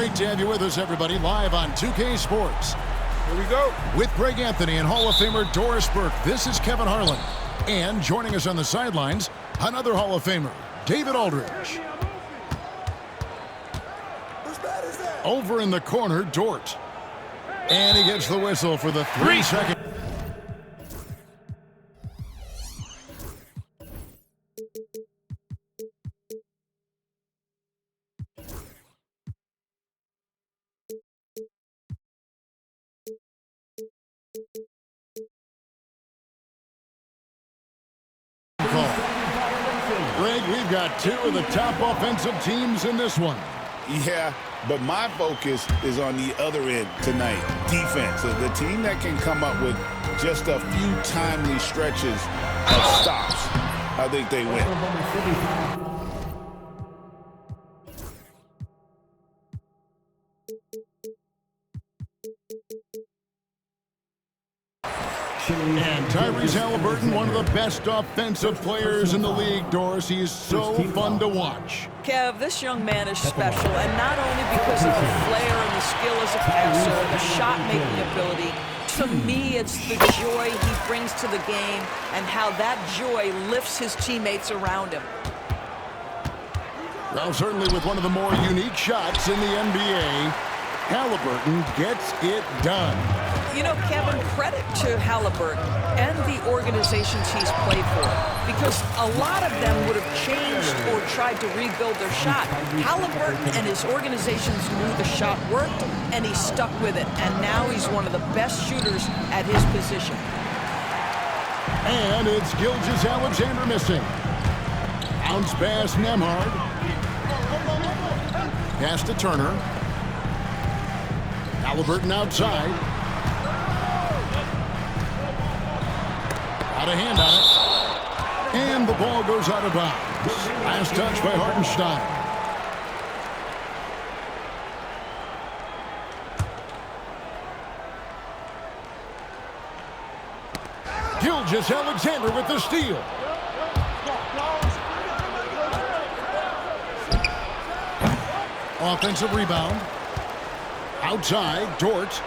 Great to have you with us, everybody, live on 2K Sports. Here we go. With Greg Anthony and Hall of Famer Doris Burke, this is Kevin Harlan. And joining us on the sidelines, another Hall of Famer, David Aldridge. Over in the corner, Dort. And he gets the whistle for the 3-second. Greg, we've got two of the top offensive teams in this one. Yeah, but my focus is on the other end tonight, defense. So the team that can come up with just a few timely stretches of stops, I think they win. And Tyrese Halliburton, one of the best offensive players in the league, Doris. He is so fun to watch. Kev, this young man is special, and not only because of the flair and the skill as a passer, the shot-making ability. To me, it's the joy he brings to the game and how that joy lifts his teammates around him. Well, certainly with one of the more unique shots in the NBA, Halliburton gets it done. You know, Kevin, credit to Halliburton and the organizations he's played for, because a lot of them would have changed or tried to rebuild their shot. Halliburton and his organizations knew the shot worked, and he stuck with it. And now he's one of the best shooters at his position. And it's Gilgeous-Alexander missing. Bounce pass, Nembhard. Pass to Turner. Halliburton outside. Got a hand on it. And the ball goes out of bounds. Last touch by Hartenstein. Gilgeous-Alexander with the steal. Offensive rebound. Outside, Dort.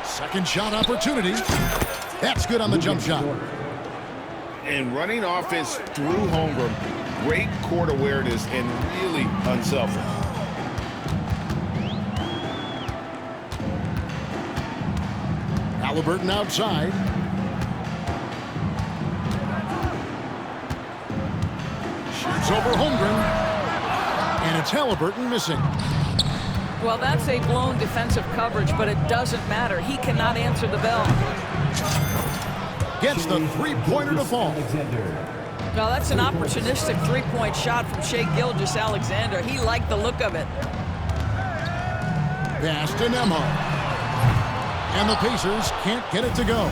Second shot opportunity. That's good on the jump shot. And running offense through Holmgren, great court awareness and really unselfish. Halliburton outside. Shoots over Holmgren. And it's Halliburton missing. Well, that's a blown defensive coverage, but it doesn't matter. He cannot answer the bell. Gets the three-pointer to fall. Well, that's an opportunistic three-point shot from Shai Gilgeous-Alexander. He liked the look of it. Pass to Nembhard. And the Pacers can't get it to go.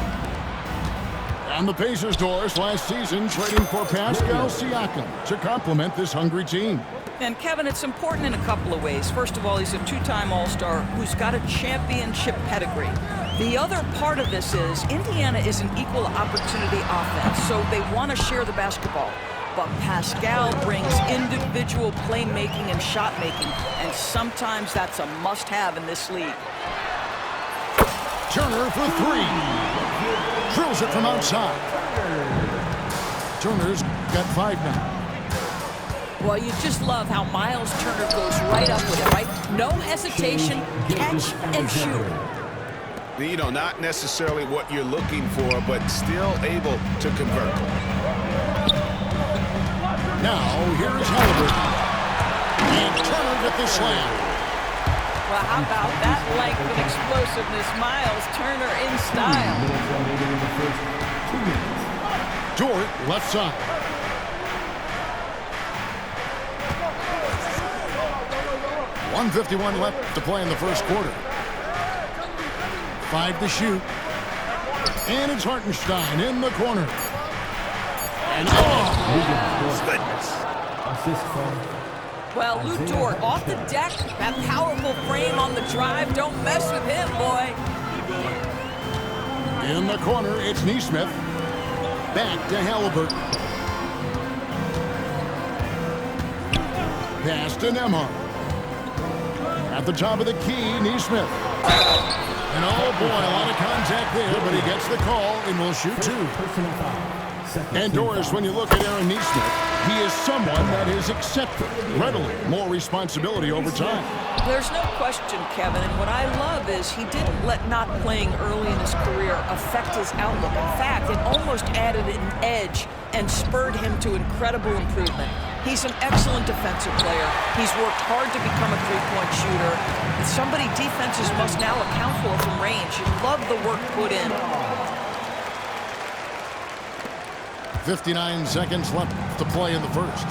And the Pacers, Doris, last season trading for Pascal Siakam to complement this hungry team. And Kevin, it's important in a couple of ways. First of all, he's a two-time All-Star who's got a championship pedigree. The other part of this is Indiana is an equal opportunity offense, so they want to share the basketball. But Pascal brings individual playmaking and shot making, and sometimes that's a must-have in this league. Turner for three. Drills it from outside. Turner's got 5 now. Well, you just love how Miles Turner goes right up with it, right? No hesitation, catch and shoot. You know, not necessarily what you're looking for, but still able to convert. Now, here is Halliburton. And Turner with the slam. Well, how about that length and explosiveness? Miles Turner in style. Dort left side. .151 left to play in the first quarter. 5 to shoot. And it's Hartenstein in the corner. And Well, Lu Dort off the deck. That powerful frame on the drive. Don't mess with him, boy. in the corner, it's Nesmith. Back to Halliburton. Pass to Nembhard. At the top of the key, Neesmith. And oh boy, a lot of contact there, but he gets the call and will shoot two. And Doris, when you look at Aaron Neesmith, he is someone that is accepted readily more responsibility over time. There's no question, Kevin, and what I love is he didn't let not playing early in his career affect his outlook. In fact, it almost added an edge and spurred him to incredible improvement. He's an excellent defensive player. He's worked hard to become a three-point shooter. It's somebody defenses must now account for from range. You love the work put in. 59 seconds left to play in the first.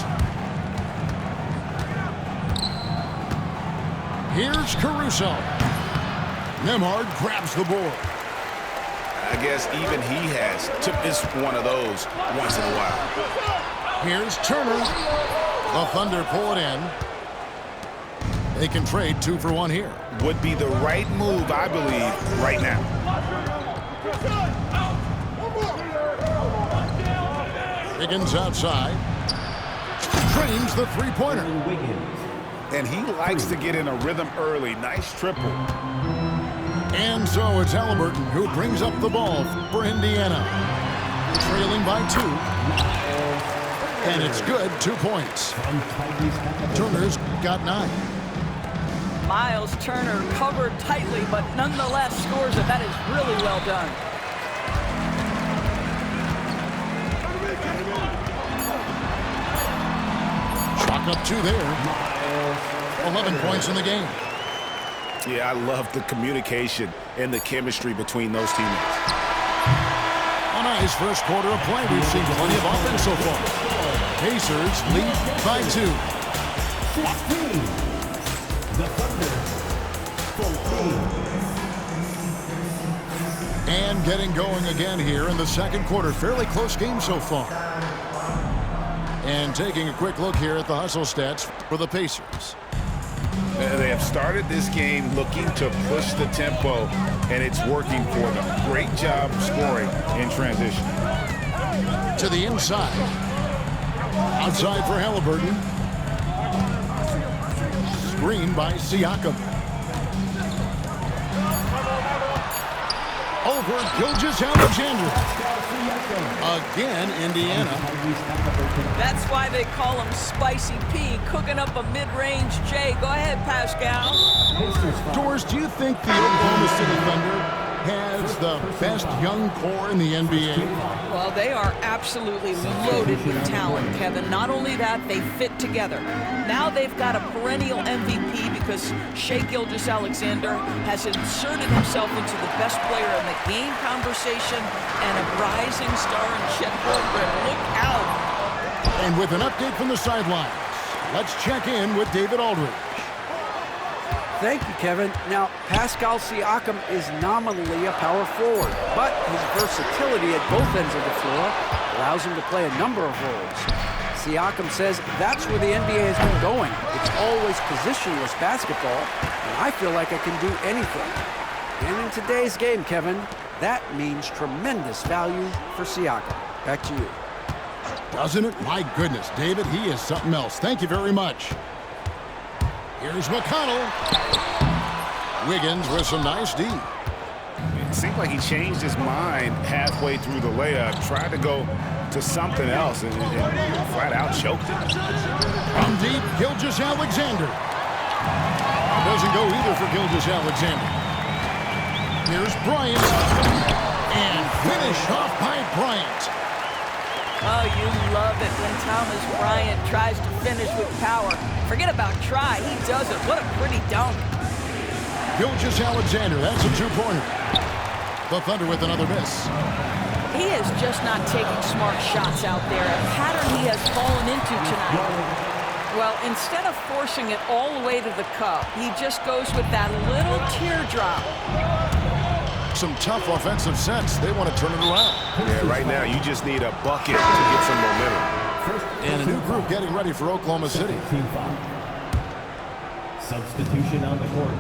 Here's Caruso. Nembhard grabs the board. I guess even he has to miss one of those once in a while. Here's Turner. The Thunder pull it in. They can trade 2 for 1 here. Would be the right move, I believe, right now. Wiggins outside. Drains the three-pointer. And he likes to get in a rhythm early. Nice triple. And so it's Halliburton who brings up the ball for Indiana. Trailing by 2. And it's good, 2 points. Turner's got 9. Miles Turner covered tightly, but nonetheless scores it. That is really well done. Chalk up 2 there. 11 points in the game. Yeah, I love the communication and the chemistry between those teammates. A nice first quarter of play. We've seen plenty of offense so far. Pacers lead by 2. 16. The Thunder. 14. And getting going again here in the second quarter. Fairly close game so far. And taking a quick look here at the hustle stats for the Pacers. They have started this game looking to push the tempo, and it's working for them. Great job scoring in transition. To the inside. Outside for Halliburton. Screen by Siakam. Over Gilgeous-Alexander. Again, Indiana. That's why they call him Spicy P, cooking up a mid-range J. Go ahead, Pascal. Doris, do you think the Oklahoma City Thunder has the best young core in the NBA? Well, they are absolutely loaded with talent, Kevin. Not only that, they fit together. Now they've got a perennial MVP because Shai Gilgeous-Alexander has inserted himself into the best player in the game conversation and a rising star in Chet Holmgren. Look out. And with an update from the sidelines, let's check in with David Aldridge. Thank you, Kevin. Now, Pascal Siakam is nominally a power forward, but his versatility at both ends of the floor allows him to play a number of roles. Siakam says that's where the NBA has been going. It's always positionless basketball, and I feel like I can do anything. And in today's game, Kevin, that means tremendous value for Siakam. Back to you. Doesn't it? My goodness, David, he is something else. Thank you very much. Here's McConnell. Wiggins with some nice D. It seemed like he changed his mind halfway through the layup, tried to go to something else, and flat out choked it. From deep, Gilgeous-Alexander. Doesn't go either for Gilgeous-Alexander. Here's Bryant. And finished off by Bryant. Oh, you love it when Thomas Bryant tries to finish with power. Forget about try, he does it. What a pretty dunk. Gilgeous-Alexander, that's a two-pointer. The Thunder with another miss. He is just not taking smart shots out there, a pattern he has fallen into tonight. Well, instead of forcing it all the way to the cup, he just goes with that little teardrop. Some tough offensive sets. They want to turn it around. Yeah, right now you just need a bucket to get some momentum. And a new group getting ready for Oklahoma City. Team foul. Substitution on the court.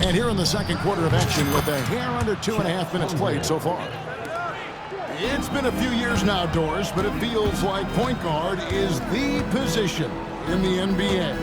And here in the second quarter of action with a hair under 2.5 minutes played so far. It's been a few years now, Doris, but it feels like point guard is the position in the NBA.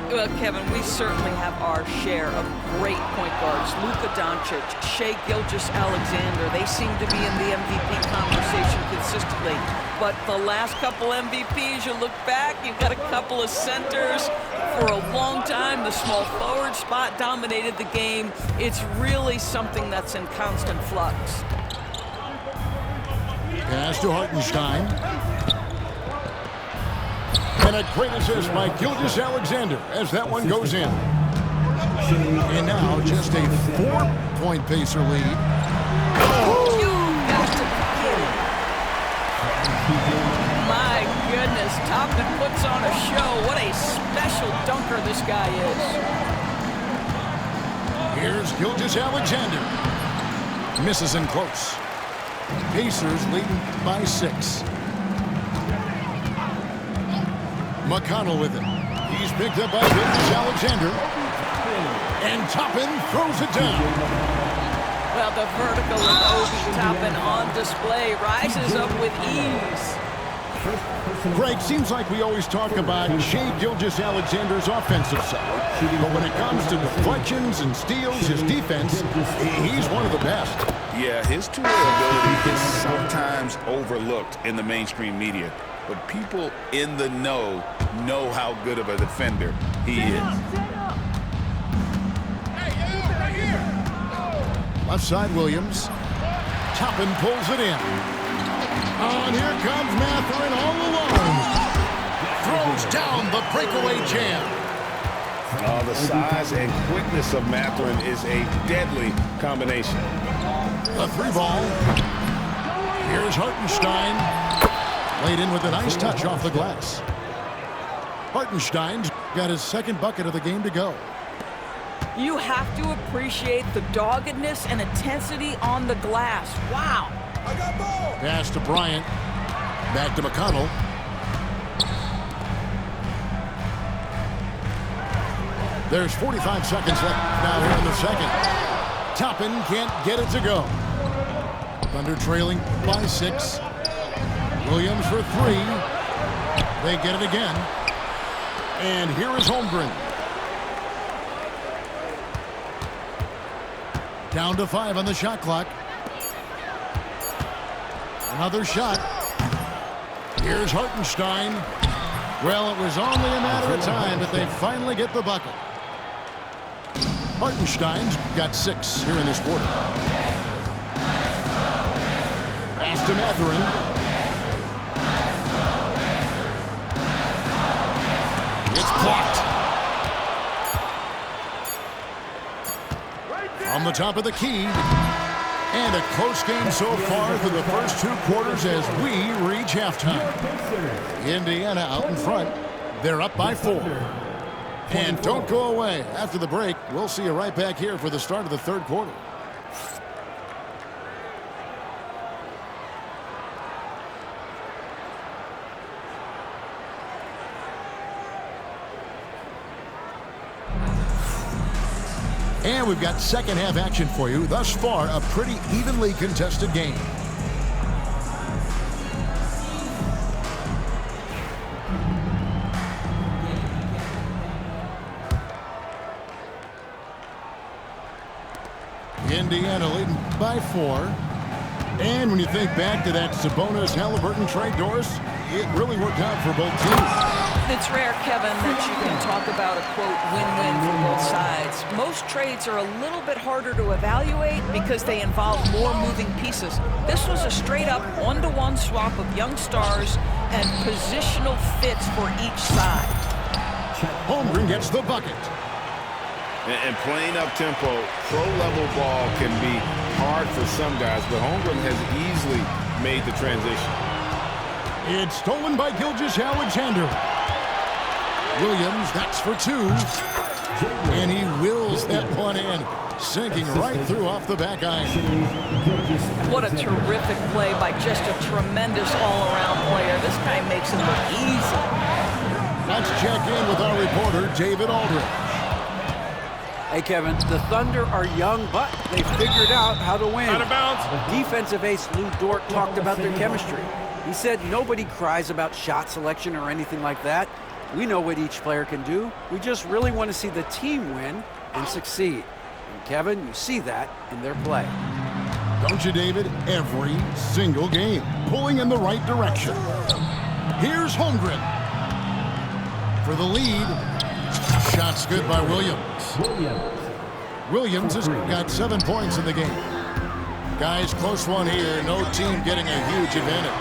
Well, Kevin, we certainly have our share of great point guards. Luka Doncic, Shai Gilgeous-Alexander, they seem to be in the MVP conversation consistently. But the last couple MVPs, you look back, you've got a couple of centers. For a long time, the small forward spot dominated the game. It's really something that's in constant flux. Pass to Hartenstein. And a great assist by Gilgeous-Alexander as that one goes in. And now just a 4-point Pacer lead. Oh, you got to be kidding. My goodness, Toppin puts on a show. What a special dunker this guy is. Here's Gilgeous-Alexander. Misses in close. Pacers leading by 6. McConnell with it. He's picked up by Gilgeous-Alexander. And Toppin throws it down. Well, the vertical of Obi Toppin on display rises up with ease. Greg, seems like we always talk about Shai Gilgeous-Alexander's offensive side. But when it comes to deflections and steals, his defense, he's one of the best. Yeah, his two-way ability is sometimes overlooked in the mainstream media. But people in the know how good of a defender he is. Left side, Williams. Toppin pulls it in. And here comes Mathurin all alone. Throws down the breakaway jam. The size and quickness of Mathurin is a deadly combination. The 3 ball. Here's Hartenstein. Laid in with a nice touch off the glass. Hartenstein's got his second bucket of the game to go. You have to appreciate the doggedness and intensity on the glass. Wow. Pass to Bryant. Back to McConnell. There's 45 seconds left now here in the second. Toppin can't get it to go. Thunder trailing by 6. Williams for 3. They get it again. And here is Holmgren. Down to 5 on the shot clock. Another shot. Here's Hartenstein. Well, it was only a matter of time, but they finally get the bucket. Hartenstein's got 6 here in this quarter. Pass to Mathurin. It's blocked. On the top of the key. And a close game so far for the first 2 quarters as we reach halftime. Indiana out in front. They're up by 4. And don't go away. After the break, we'll see you right back here for the start of the 3rd quarter. And we've got second half action for you. Thus far, a pretty evenly contested game. Indiana leading by 4. And when you think back to that Sabonis-Halliburton trade, Doris, it really worked out for both teams. It's rare, Kevin, that you can talk about a, quote, win-win for both sides. Most trades are a little bit harder to evaluate because they involve more moving pieces. This was a straight-up one-to-one swap of young stars and positional fits for each side. Holmgren gets the bucket. And playing up-tempo, pro-level ball can be hard for some guys, but Holmgren has easily made the transition. It's stolen by Gilgeous-Alexander. Williams, that's for 2. And he wills that one in, sinking right through off the back iron. What a terrific play by just a tremendous all-around player. This guy makes it look easy. Let's check in with our reporter, David Aldridge. Hey, Kevin, the Thunder are young, but they figured out how to win. Out of bounds. Defensive ace Lou Dort talked about their chemistry. He said nobody cries about shot selection or anything like that. We know what each player can do. We just really want to see the team win and succeed. And Kevin, you see that in their play. Don't you, David? Every single game, pulling in the right direction. Here's Holmgren for the lead. Shot's good by Williams. Williams has got 7 points in the game. Guys, close one here. No team getting a huge advantage.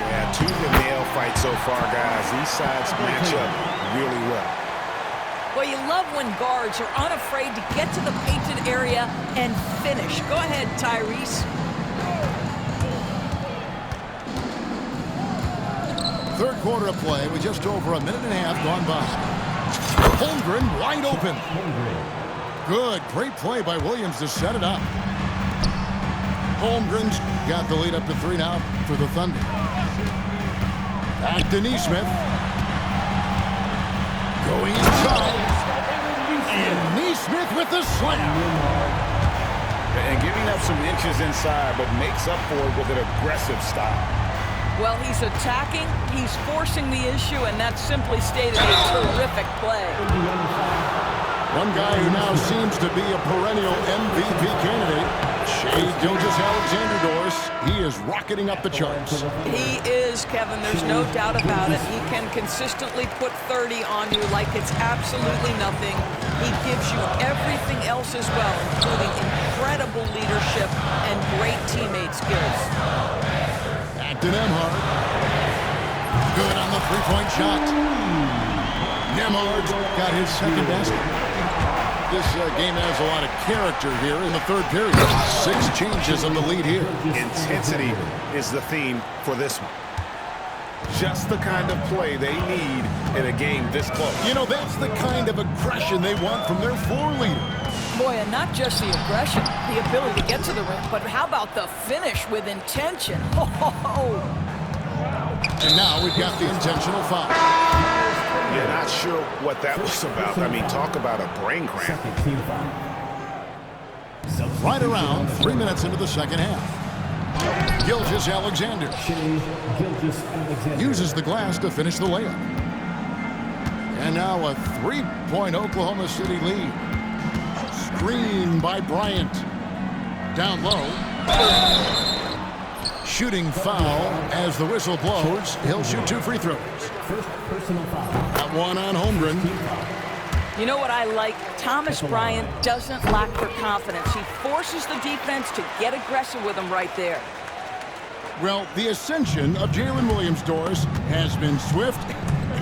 Yeah, tooth and nail fight so far, guys. These sides match up really well. Well, you love when guards are unafraid to get to the painted area and finish. Go ahead, Tyrese. Third quarter of play with just over a minute and a half gone by. Holmgren wide open. Good, great play by Williams to set it up. Holmgren's got the lead up to 3 now for the Thunder. Back to Nesmith. Going inside. And Nesmith with the slam. And giving up some inches inside, but makes up for it with an aggressive style. Well, he's attacking, he's forcing the issue, and that's simply stated a terrific play. One guy who now seems to be a perennial MVP candidate, Shai Gilgeous-Alexander, Doris. He is rocketing up the charts. He is, Kevin. There's no doubt about it. He can consistently put 30 on you like it's absolutely nothing. He gives you everything else as well, including incredible leadership and great teammate skills. Back to Nembhard. Good on the three-point shot. Nembhard's got his second basket. This game has a lot of character here in the third period. 6 changes in the lead here. Intensity is the theme for this one. Just the kind of play they need in a game this close. You know, that's the kind of aggression they want from their floor leader. Boy, and not just the aggression, the ability to get to the rim, but how about the finish with intention? And now we've got the intentional foul. Yeah, not sure what that was about. I mean, talk about a brain cramp. Right around 3 minutes into the second half. Gilgeous-Alexander uses the glass to finish the layup. And now a 3-point Oklahoma City lead. Screen by Bryant. Down low. Shooting foul as the whistle blows. He'll shoot 2 free throws. First personal foul. That one on Holmgren. You know what I like? Thomas Bryant doesn't lack for confidence. He forces the defense to get aggressive with him right there. Well, the ascension of Jalen Williams, Doris, has been swift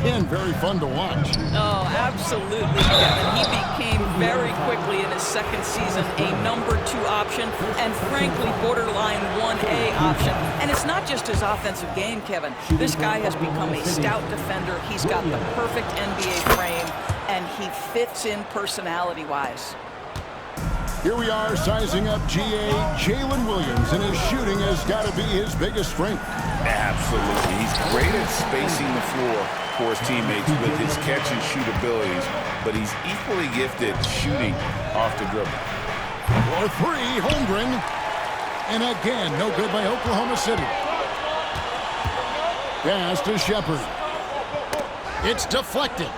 and very fun to watch. Oh, absolutely, Kevin. He became very quickly in his second season a number 2 option and frankly borderline 1A option. And it's not just his offensive game, Kevin. This guy has become a stout defender. He's got the perfect NBA frame and he fits in personality-wise. Here we are sizing up GA Jalen Williams, and his shooting has got to be his biggest strength. Absolutely. He's great at spacing the floor for his teammates with his catch-and-shoot abilities, but he's equally gifted shooting off the dribble. For 3, Holmgren. And again, no good by Oklahoma City. Pass to Shepherd. It's deflected.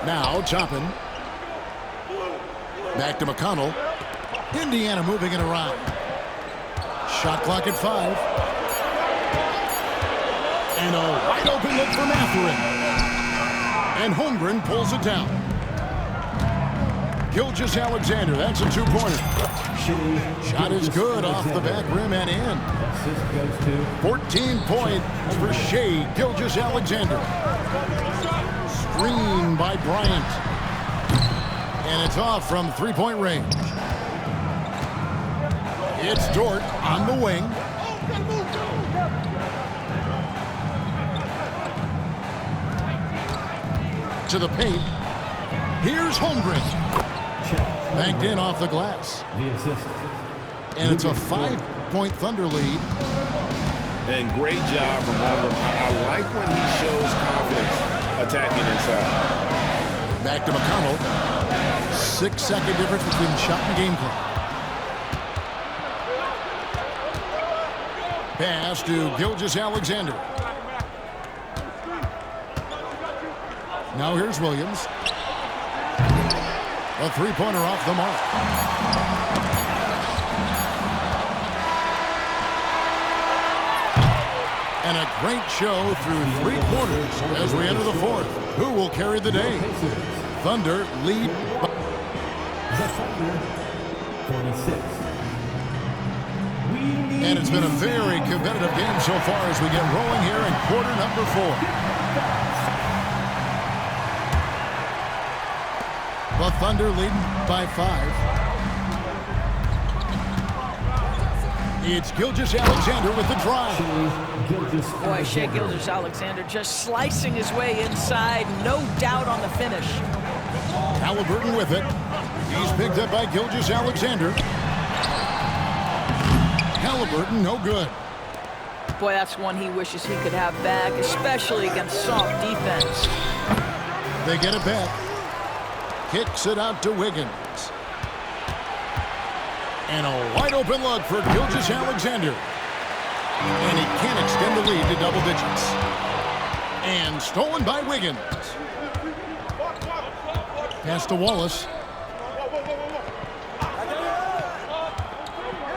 Now Toppin. Back to McConnell. Indiana moving it around. Shot clock at 5. And a wide open look for Mathurin. And Holmgren pulls it down. Gilgeous-Alexander, that's a 2-pointer. Shot is good off the back rim and in. 14 points for Shai Gilgeous-Alexander. Screen by Bryant. And it's off from 3-point range. It's Dort on the wing. To the paint. Here's Holmgren. Banked in off the glass. And it's a 5-point Thunder lead. And great job from Holmgren. I like when he shows confidence attacking inside. Back to McConnell. 6-second difference between shot and game clock. Pass to Gilgeous-Alexander. Now here's Williams. A three-pointer off the mark. And a great show through 3 quarters as we enter the fourth. Who will carry the day? Thunder lead. The Thunder, 46. And it's been a very competitive game so far as we get rolling here in quarter number 4. The Thunder leading by 5. It's Gilgeous-Alexander with the drive. Boy, Shai Gilgeous-Alexander just slicing his way inside. No doubt on the finish. Halliburton with it. He's picked up by Gilgeous-Alexander. Halliburton, no good. Boy, that's one he wishes he could have back, especially against soft defense. They get it back. Kicks it out to Wiggins. And a wide open look for Gilgeous-Alexander. And he can't extend the lead to double digits. And stolen by Wiggins. Pass to Wallace.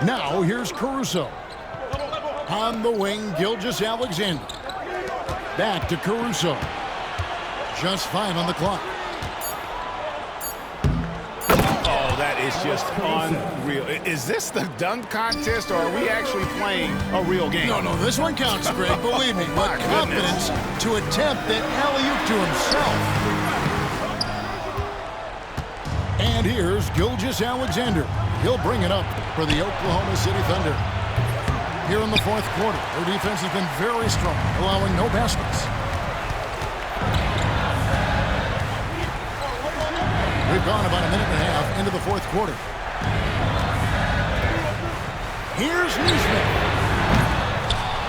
Now here's Caruso. On the wing, Gilgeous-Alexander. Back to Caruso. Just 5 on the clock. Oh, that is just unreal. Is this the dunk contest, or are we actually playing a real game? No, this one counts, Greg, believe me. But confidence to attempt that alley-oop to himself. And here's Gilgeous-Alexander. He'll bring it up for the Oklahoma City Thunder. Here in the fourth quarter, their defense has been very strong, allowing no baskets. We've gone about a minute and a half into the fourth quarter. Here's Nesmith.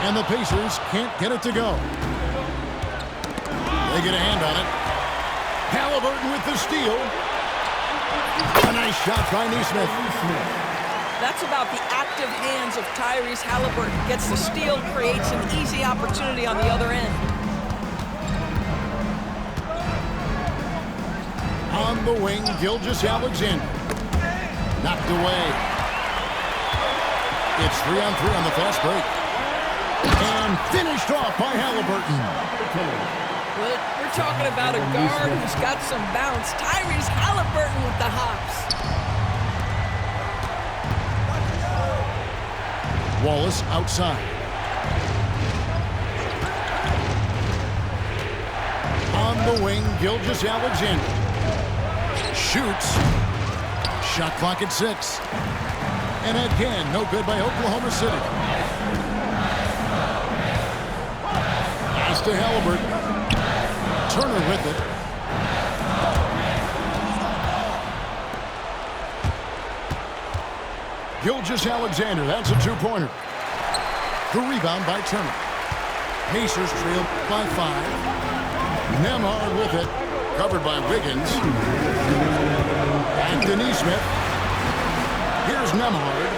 And the Pacers can't get it to go. They get a hand on it. Halliburton with the steal. A nice shot by Nesmith. That's about the active hands of Tyrese Halliburton. Gets the steal, creates an easy opportunity on the other end. On the wing, Gilgeous-Alexander. Knocked away. It's 3-on-3 on the fast break. And finished off by Halliburton. Well, we're talking about a guard who's got some bounce. Tyrese Halliburton with the hops. Wallace outside. On the wing, Gilgeous-Alexander. Shoots. Shot clock at 6. And again, no good by Oklahoma City. Pass to Halliburton. Turner with it. Gilgeous-Alexander, that's a 2-pointer. The rebound by Turner. Pacers trail by 5. Nembhard with it. Covered by Wiggins. Back to Nesmith. Here's Nembhard.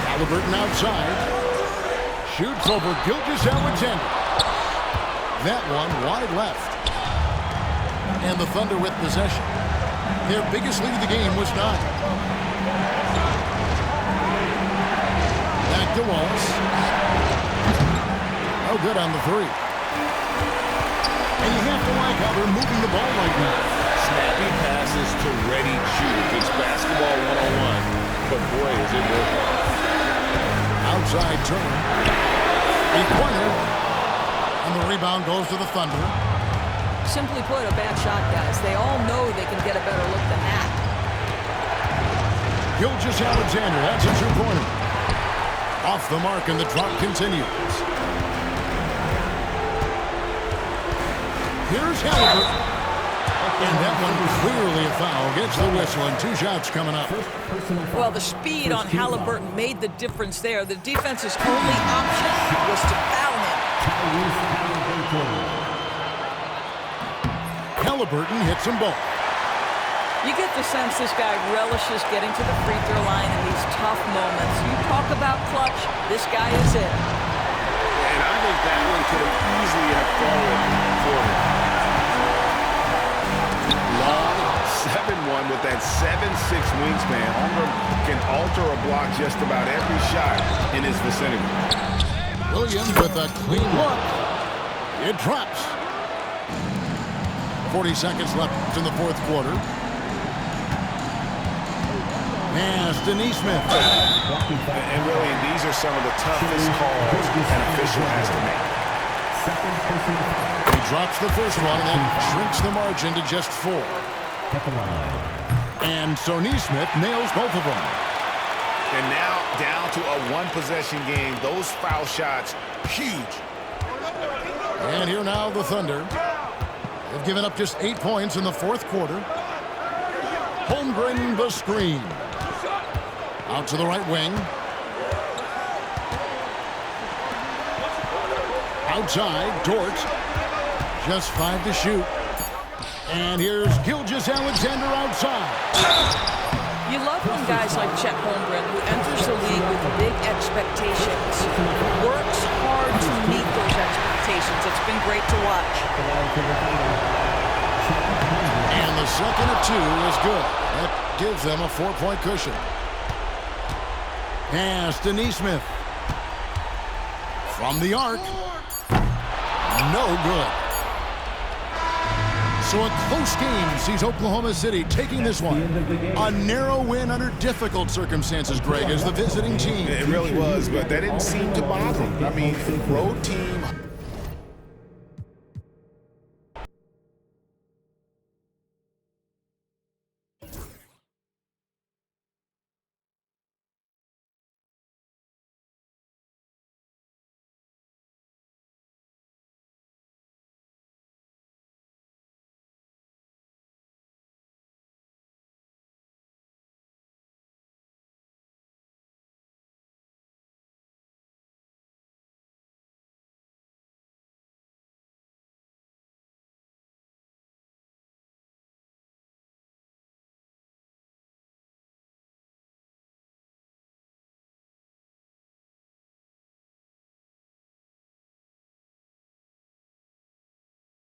Halliburton outside. Shoots over Gilgeous-Alexander. That one wide left. And the Thunder with possession. Their biggest lead of the game was 9. Back to Wallace. Oh, good on the 3. And you have to like how they're moving the ball right now. Snappy passes to ready shoot. It's basketball 101. But boy, is it working. Outside Turner. A pointer. And the rebound goes to the Thunder. Simply put, a bad shot, guys. They all know they can get a better look than that. Gilgeous-Alexander, that's a 2-pointer. Off the mark, and the drop continues. Here's Halliburton. And that one clearly a foul. Gets the whistle, and 2 shots coming up. Well, the speed on Halliburton made the difference there. The defense's only option was to foul him. Halliburton hits them both. You get the sense this guy relishes getting to the free throw line in these tough moments. You talk about clutch, this guy is it. And I think that one could have easily have fallen for him. Long 7'1" with that 7'6" wingspan. Holmgren can alter a block just about every shot in his vicinity. Williams with a clean look. It drops. 40 seconds left in the fourth quarter. Pass to Neesmith. And really, these are some of the toughest calls an official has to make. He drops the first one, and that shrinks the margin to just 4. And so Neesmith nails both of them. And now down to a one-possession game. Those foul shots, huge. And here now the Thunder. They've given up just 8 points in the fourth quarter. Holmgren the screen. Out to the right wing. Outside, Dort. Just 5 to shoot. And here's Gilgeous-Alexander outside. You love when guys like Chet Holmgren, who enters the league with big expectations, works hard to meet those expectations. It's been great to watch. And the second of 2 is good. That gives them a 4-point cushion. Pass to Neesmith. From the arc. No good. So a close game sees Oklahoma City taking this one. A narrow win under difficult circumstances, Greg, as the visiting team. It really was, but that didn't seem to bother them. I mean, road teams